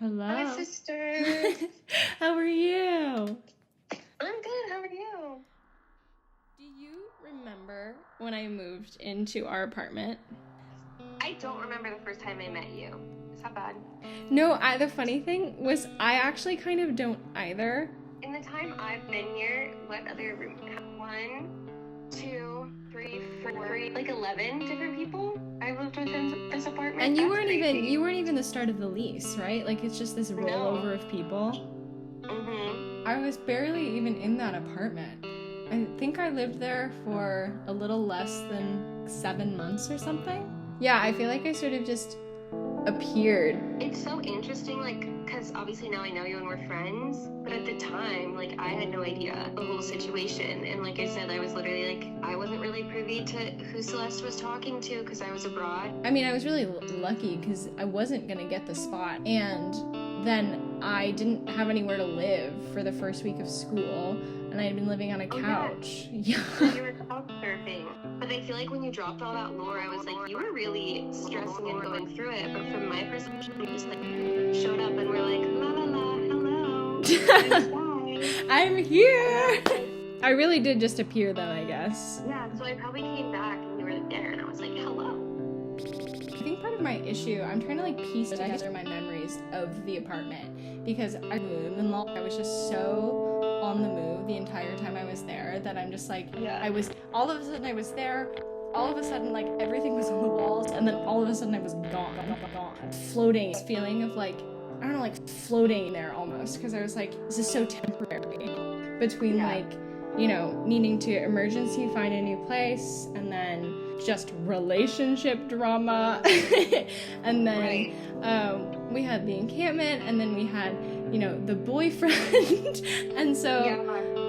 Hello. Hi, sisters. How are you? I'm good. How are you? Do you remember when I moved into our apartment? I don't remember the first time I met you. Is that bad? No, the funny thing was I actually kind of don't either. In the time I've been here, what other room? 1, 2, 3, 4, like 11 different people I've lived with in this apartment. And you That's crazy. weren't even the start of the lease, right? Like it's just this rollover of people. Mm-hmm. I was barely even in that apartment. I think I lived there for a little less than 7 months or something. Yeah, I feel like I sort of just appeared. It's so interesting, like, because obviously now I know you and we're friends, but at the time, like, I had no idea the whole situation, and like I said, I was literally, like, I wasn't really privy to who Celeste was talking to because I was abroad. I mean, I was really lucky because I wasn't going to get the spot, and then I didn't have anywhere to live for the first week of school, and I had been living on a couch. Yeah. So you were couch surfing. But I feel like when you dropped all that lore, I was like, you were really stressing and going through it. But from my perception, you just like showed up and were like, la la la, hello. I'm here. I really did just appear then, I guess. Yeah, so I probably came back and you were there and I was like, hello. I think part of my issue, I'm trying to like piece together my memories of the apartment because I moved and I was just so on the move the entire time I was there that I'm just like, all of a sudden I was there, all of a sudden like everything was on the walls, and then all of a sudden I was gone. Floating, this feeling of like, I don't know, like floating there almost, because I was like, this is so temporary between like, you know, needing to emergency find a new place and then just relationship drama and then we had the encampment and then we had, you know, the boyfriend and so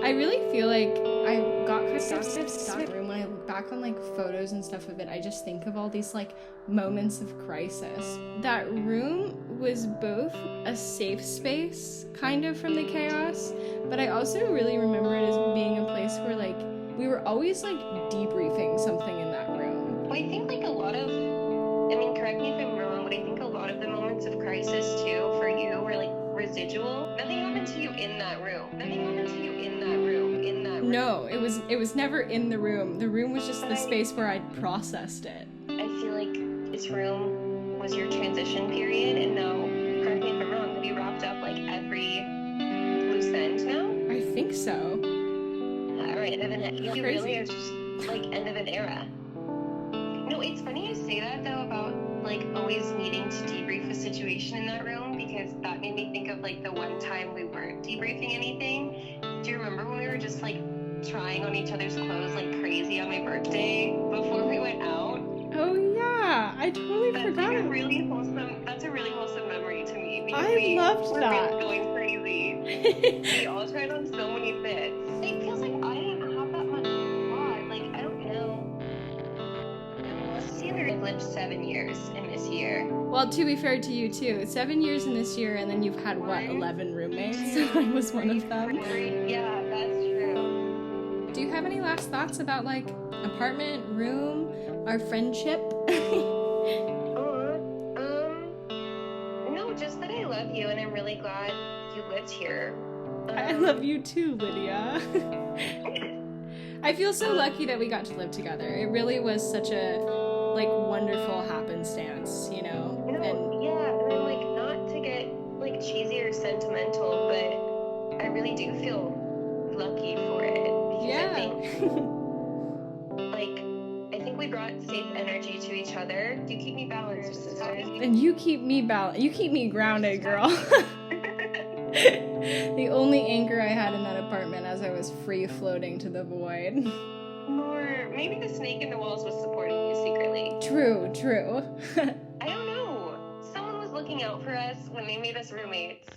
I really feel like I got kind of stuck in the room. When I look back on like photos and stuff of it, I just think of all these like moments of crisis. That room was both a safe space kind of from the chaos, but I also really remember it as being a place where like we were always like debriefing something in that room. Well, I think like a lot of, I mean, correct me if I'm wrong, but I think a lot of the moments of crisis too for you were like residual. Nothing happened to you in that room. Nothing happened to you in that room. In that room. No, it was never in the room. The room was just the space where I'd processed it. I feel like this room was your transition period, and now, correct me if I'm wrong, have you wrapped up like every loose end now? I think so. Right, you really are just like end of an era. No, it's funny you say that though about like always needing to debrief a situation in that room, because that made me think of like the one time we weren't debriefing anything. Do you remember when we were just like trying on each other's clothes like crazy on my birthday before we went out? Oh yeah, I totally forgot. Like that's a really wholesome memory to me, because I loved that. Going crazy. We all tried on so many fits. It feels like I didn't have that much thought. Like, I don't know. Let's see, I've lived 7 years in this year. Well, to be fair to you too, 7 years in this year, and then you've had what, 11 roommates? I was one of them. Yeah, that's true. Do you have any last thoughts about like apartment, room, our friendship? No, just that I love you and I'm really glad you lived here. I love you too, Lydia. I feel so lucky that we got to live together. It really was such a like wonderful happenstance, you know? And I'm like, not to get like cheesy or sentimental, but I really do feel lucky for it. Because I think we brought safe energy to each other. You keep me balanced, sisters. And you keep me you keep me grounded, girl. The only anchor I had in that apartment as I was free floating to the void. Or maybe the snake in the walls was supporting you secretly. True. I don't know. Someone was looking out for us when they made us roommates.